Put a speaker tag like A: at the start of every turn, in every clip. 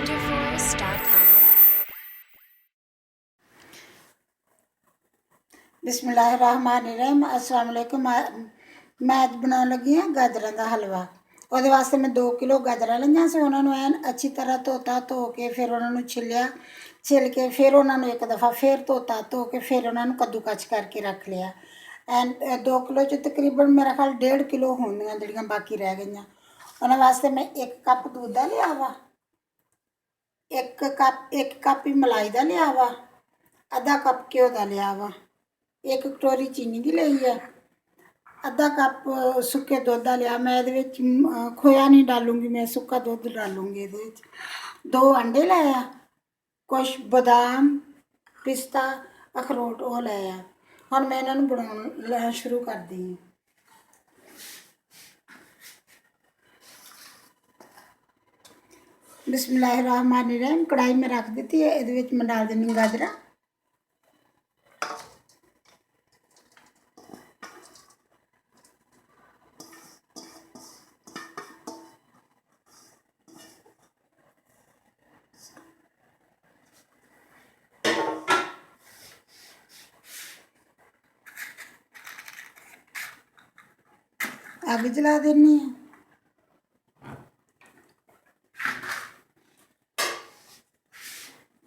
A: ninjaforce.com।
B: बिस्मिल्लाहिर्रहमानिर्रहीम। अस्सलाम वालेकुम। मैं अज बनाने लगी हाँ गाजर का हलवा। ਉਹਦੇ ਵਾਸਤੇ मैं 2 किलो गाजर लईਆਂ ਸੀ। ਉਹਨਾਂ ਨੂੰ ਐਨ ਅੱਛੀ ਤਰ੍ਹਾਂ ਧੋਤਾ, ਧੋ ਕੇ ਫਿਰ ਉਹਨਾਂ ਨੂੰ ਛਿੱਲਿਆ, ਛਿੱਲ ਕੇ ਫਿਰ ਉਹਨਾਂ ਨੂੰ ਇੱਕ ਦਫਾ ਫਿਰ ਧੋਤਾ, ਧੋ ਕੇ ਫਿਰ ਉਹਨਾਂ ਨੂੰ ਕੱਦੂਕਸ ਕਰਕੇ ਰੱਖ ਲਿਆ। ਐਨ 2 ਕਿਲੋ 'ਚ ਤਕਰੀਬਨ ਮੇਰਾ ਖਿਆਲ 1.5 ਕਿਲੋ ਹੋਣਗੀਆਂ ਜਿਹੜੀਆਂ ਬਾਕੀ ਰਹਿ ਗਈਆਂ। ਉਹਨਾਂ ਵਾਸਤੇ ਮੈਂ 1 ਕੱਪ ਦੁੱਧ ਦਾ ਲਿਆ ਵਾ, 1 ਕੱਪ ਹੀ ਮਲਾਈ ਦਾ ਲਿਆ ਵਾ, आधा कप घ्यो का लिया वा, 1 कटोरी चीनी की ली है, आधा कप सुके दुध का लिया। मैं ये खोया नहीं डालूंगी, मैं सुका दुध डालूंगी। ये 2 अंडे लाया, कुछ बादाम पिस्ता अखरोट वो लाया। हम मैं इन्हों बनाना शुरू कर दी। बिस्मिल्लाहिर्रहमानिर्रहीम। कढ़ाई में रख दी है, ये मैं डाल देनी गाजर। अग जला देनी है।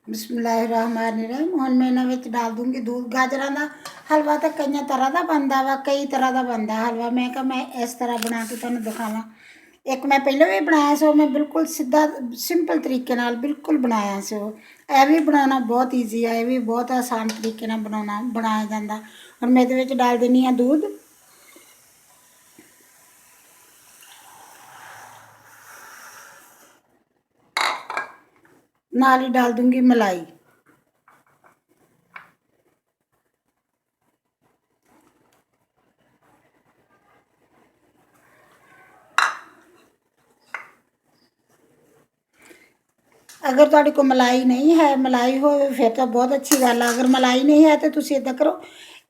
B: बिस्मिल्लाहिर्रहमानिर्रहीम। हुण मैं इन्हां डाल दूंगी दूध। गाजरां दा हलवा तो कई तरह का बनता वा, कई तरह का बनता हलवा। मैं कहा मैं इस तरह बना के तुहानूं दिखावां। एक मैं पहले भी बनाया सो, मैं बिल्कुल सीधा सिंपल तरीके नाल बिल्कुल बनाया सो। यह भी बनाना बहुत ईजी है, यह भी बहुत आसान तरीके नाल बनाया जाता। हुण मैं इहदे विच डाल देनी है दूध। नाल ही डाल दूंगी मलाई। अगर तुहाडे कोल मलाई नहीं है, मलाई हो फिर तो बहुत अच्छी गल है। अगर मलाई नहीं है तो तुसीं इदां करो,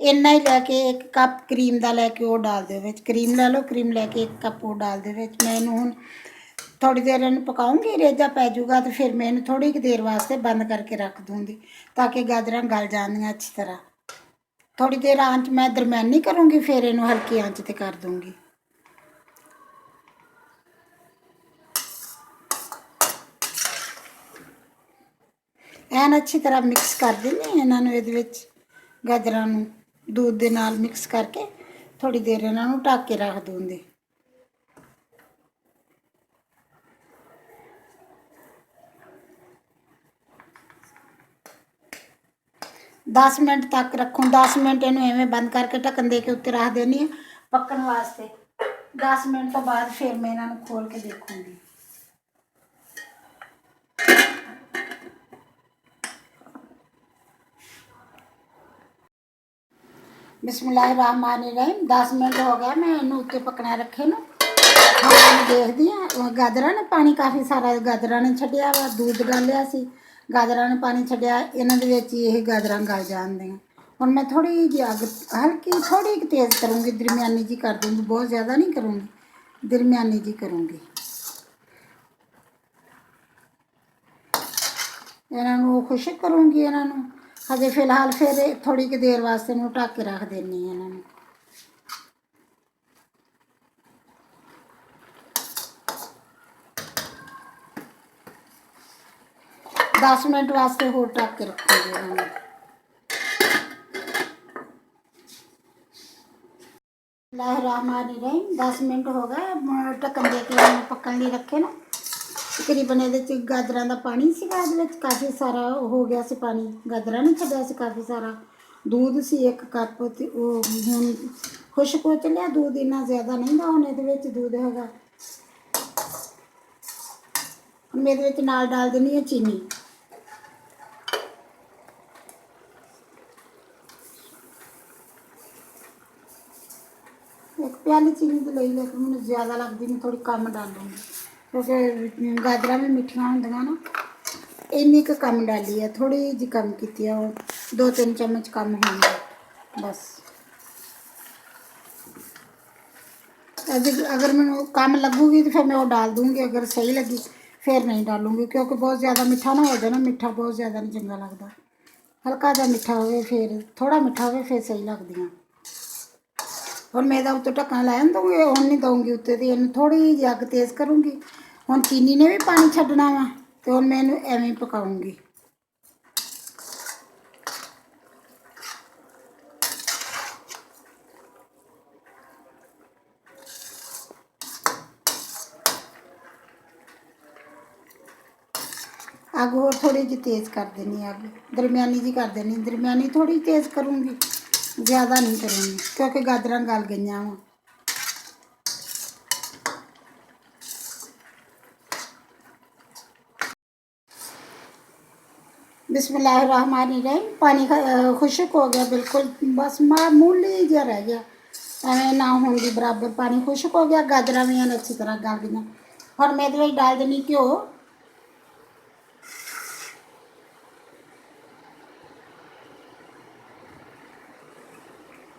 B: इन्ना ही लैके 1 कप क्रीम का लैके वो डाल दो विच। क्रीम लै लो, क्रीम लैके 1 कप वो डाल दो विच। मैं इनू हुण थोड़ी देर इन्हूं पकाऊंगी, रेजा पै जूगा तो फिर मैं इन्हूं थोड़ी कि देर वास्ते बंद करके रख दूँगी ताकि गाजरां गल जांदियां अच्छी तरह। थोड़ी देर आंच मैं दरम्यानी करूँगी, फिर इन्हूं हल्की आंच ते कर दूँगी। ਐਨ अच्छी तरह मिक्स कर देनी इन्हों ये गाजरां दूध के नाल मिक्स करके थोड़ी देर इन्हों ढक के रख दूँगी। दस मिनट तक रखूँ। 10 मिनट इन्हूं इवें बंद करके ढक्कन दे के उत्ते रख देनी है पकन वास्ते। 10 मिनट तो बाद फिर मैं इन्हों खोल के देखूँगी। बिस्मिल्लाहिर्रहमानिर्रहीम। 10 मिनट हो गया, मैं इन्हूं उत्ते पकना रखे नूं। हाँ देखदी हाँ गाजरां ने पानी काफ़ी सारा गाजरां ने छड्डिया वा। दूध डालिया सी, गाजरां ने पानी छड्डिया, इन्हां दे विच ये गाजरां गल जाणदियां। हुण मैं थोड़ी जी अग हल्की थोड़ी तेज़ करूँगी, दरम्यानी जी कर दूँगी, बहुत ज़्यादा नहीं करूँगी, दरम्यानी जी करूँगी। इन्हां नूं खुश्क करूँगी। इन्हां नूं हजे फिलहाल फिर थोड़ी कि देर वास्ते इन्हूं ढक के रख देनी है। इन्हां नूं 10 मिनट वास्ते होर ढक के रखूँगी इन्हां नूं। बिस्मिल्लाहिर्रहमानिर्रहीम। 10 मिनट हो गए, ढक्कन दे के पकन लई रखे ना। तकरीबन ये गाजरां दा पानी सी, काफ़ी सारा हो गया से पानी। गाजरां ने छड्डिया सी काफ़ी सारा। दूध सी 1 कप, ते हुण खुश्क हो चलिया दूध, इन्ना ज़्यादा नहीं गा। हुण इहदे विच दूध हैगा। मैं इहदे विच नाल डाल देनी है चीनी। एक प्याली चीनी तो लई, लेकिन मुझे ज़्यादा लगती, मैं थोड़ी कम डालूंगी क्योंकि गाजरां भी मिठियां होंदियां ना। इन्नी क कम डाली है, थोड़ी जी कम की है, 2-3 चम्मच कम होंगे बस। अगर मैं कम लगूगी तो फिर मैं वो डाल दूँगी, अगर सही लगी फिर नहीं डालूंगी, क्योंकि बहुत ज़्यादा मीठा ना हो जाए ना, मीठा बहुत ज़्यादा नहीं चंगा लगता। हल्का जिहा मीठा होवे फिर, थोड़ा मीठा होवे फिर सही लगदियां। हुण मैं इहदा उत्ते ढक्कन लैन दूँगी, हुण नहीं दूँगी उत्ते ते, इहनूं थोड़ी जी अग तेज़ करूँगी। हुण चीनी ने भी पानी छड्डना वा, ते हुण मैं इहनूं एवें पकाऊँगी। अग होर थोड़ी जी तेज़ कर देनी, अग दरमियानी जी कर देनी, दरमियानी थोड़ी तेज़ करूँगी, ज़्यादा नहीं करूँगी, क्योंकि गाजरां गल गईयां वा। बिस्मिल्लाहिर्रहमानिर्रहीम। पानी खुश्क हो गया बिल्कुल, बस मामूली जिहा रह गया, एवें ना होने के बराबर पानी खुश्क हो गया। गाजरां भी अच्छी तरह गल गईयां। हुण मैं इहदे विच डाल देनी घ्यो।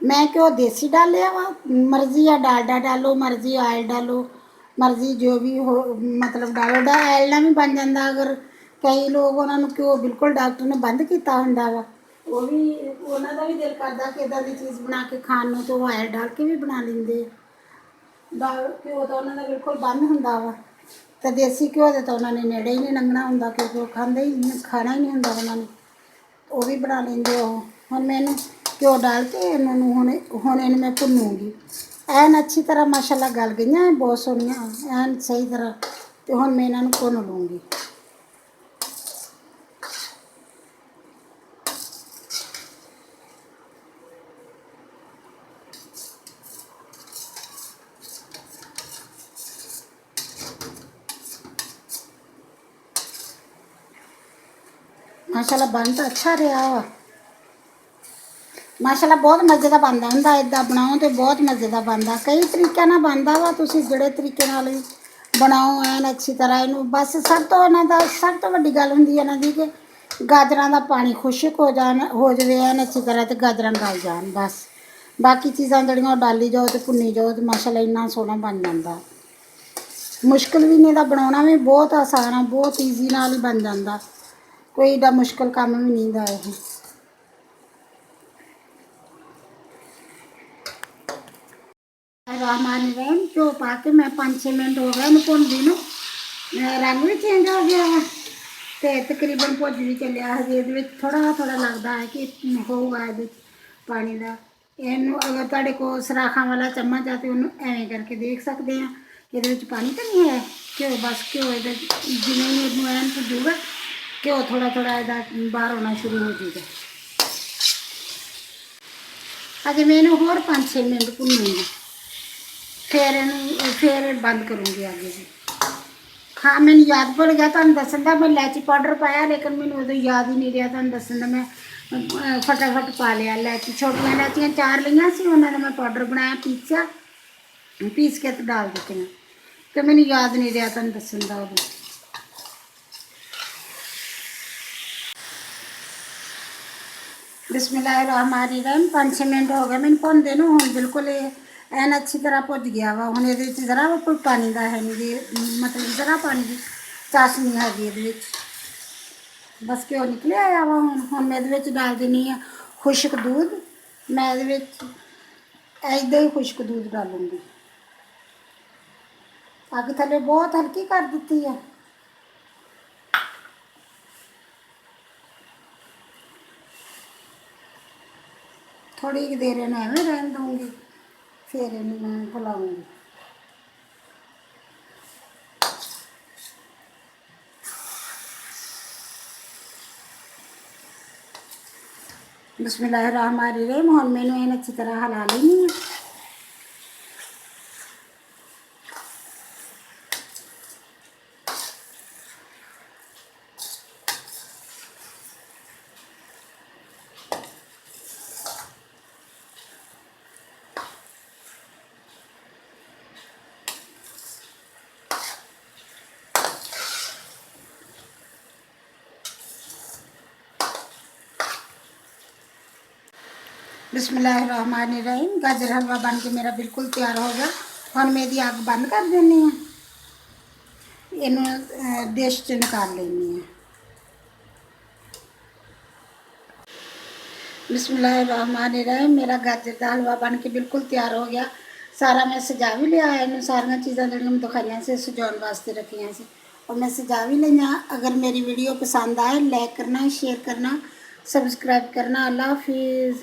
B: मैं घ्यो देसी डालिया वा, मर्जी है डालडा डालो, मर्जी ऑयल डालो, मर्जी जो भी हो मतलब डालो। ऑयल नाल भी बन जाता, अगर कई लोग उन्होंने घ्यो बिल्कुल डॉक्टर ने बंद किया हुंदा वा, वो भी उन्हों का भी दिल करता कि इदां दी चीज़ बना के खाण नूं, तो ऑयल डाल के भी बना लेंदे। घ्यो तो उन्हों का बिल्कुल बंद हुंदा वा, तो देसी घ्यो दे तो उन्होंने नेड़े ही नहीं लंघना हुंदा, क्योंकि वो खांदे ही नहीं, खाना ही नहीं हुंदा उन्होंने। वो भी बना लेंगे। हुण मैं घ्यो डाल के इन्होंने हुण इन्हूं मैं भुनूंगी। एन अच्छी तरह माशाल्लाह गल गईयां, बहुत सोहणियां, एन सही तरह। तो हुण मैं इन्हों भुन लूँगी। माशाल्लाह बन तो अच्छा रहा वा, माशाल्लाह बहुत मज़े का बनता हुंदा, इदां बनाओ तो बहुत मज़े का बनता। कई तरीक़े नाल बनता वा, तुसीं जिहड़े तरीके नाल भी बनाओ एन अच्छी तरह इनू। बस सब तो इन्हां दा सब तो वड्डी गल हुंदी है इन्हां दी कि गाजरां दा पानी खुश्क हो जाए एन अच्छी तरह, तो गाजरां गल जान बस। बाकी चीज़ां जिहड़ियां ओह डाली जाओ तो भुन्नी जाओ, तो माशाल्लाह इन्ना सोहना बन जांदा। मुश्किल भी नहीं, इहदा बनाउणा भी बहुत आसान है, बहुत ईजी नाल ही बन जांदा, कोई एडा मुश्किल काम भी नहीं दा इह। रहमान घ्यो पा के मैं 5-6 मिनट हो गए भुनदी नूं, रंग भी चेंज हो गया है, तो तकरीबन भुज भी चलिया। हजे ये थोड़ा थोड़ा लगता है कि होगा ये पानी का। इनू अगर तुहाडे कोल सराखा वाला चम्मच है तो उन्होंने एवें करके देख सकते हैं कि ये पानी तो नहीं है। घ्यो बस घ्यो जिमें ही इनू एन भुजूगा, घ्यो थोड़ा थोड़ा इहदा बाहर होना शुरू हो जाएगा। अजे मैं इनू होर 5-6 मिनट भुनूंगी, फिर बंद करूँगी आगे जी। हाँ मैंने याद भुल गया तुहानूं दस्सण दा, मैं इलायची पाउडर पाया, लेकिन मैनूं उदों याद ही नहीं रहा तुहानूं दस्सण दा। मैं फटाफट पा लिया इलायची, छोटियां इलायचियां 4 लियां सी, उन्हां दा मैं पाउडर बनाया, पीस के तो डाल दित्तियां, तो मैनूं याद नहीं रहा तुहानूं दस्सण दा उदों। बिस्मिल्लाहिर्रहमानिर्रहीम। 5-6 मिनट हो गए मैंने भुनदे नूं, हुण बिल्कुल एन अच्छी तरह भुज गया वा। हुण इहदे विच जरा भी पानी दा है नहीं, मतलब जरा पानी दी चाशनी हैगी इहदे विच, बस घ्यो निकले आया वा। हुण मैं इहदे विच डाल दिंदी आ खुश्क दूध। मैं इहदे विच इदां ही खुश्क दूध डालूंगी। अग थल्ले बहुत हल्की कर दित्ती है। थोड़ी देर इन्हूं एवें रहन दूँगी, फिर इन्हूं मैं हिलाऊंगी। बिस्मिल्लाहिर्रहमानिर्रहीम। हुण मैनूं इहनूं अच्छी तरह हिला लैनी है। बिस्मिल्लाहिर्रहमानिर्रहीम। गाजर हलवा बन के मेरा बिल्कुल तैयार हो गया। हुण मैं इसकी अग बंद कर देनी है। ਇਹਨੂੰ ਡਿਸ਼ 'ਚ ਨਿਕਾਲ ਲੈਣੀ ਹੈ। बिस्मिल्लाहिर्रहमानिर्रहीम। मेरा गाजर का हलवा बन के बिल्कुल तैयार हो गया। सारा मैं सजा भी लिया है। इन्होंने सारिया चीज़ा जो मैं दिखाई से सजाने वास्ते रखिया से और मैं सजा भी लिया। अगर मेरी वीडियो पसंद आए लाइक करना, शेयर करना, सब्सक्राइब करना। अल्लाह हाफिज़।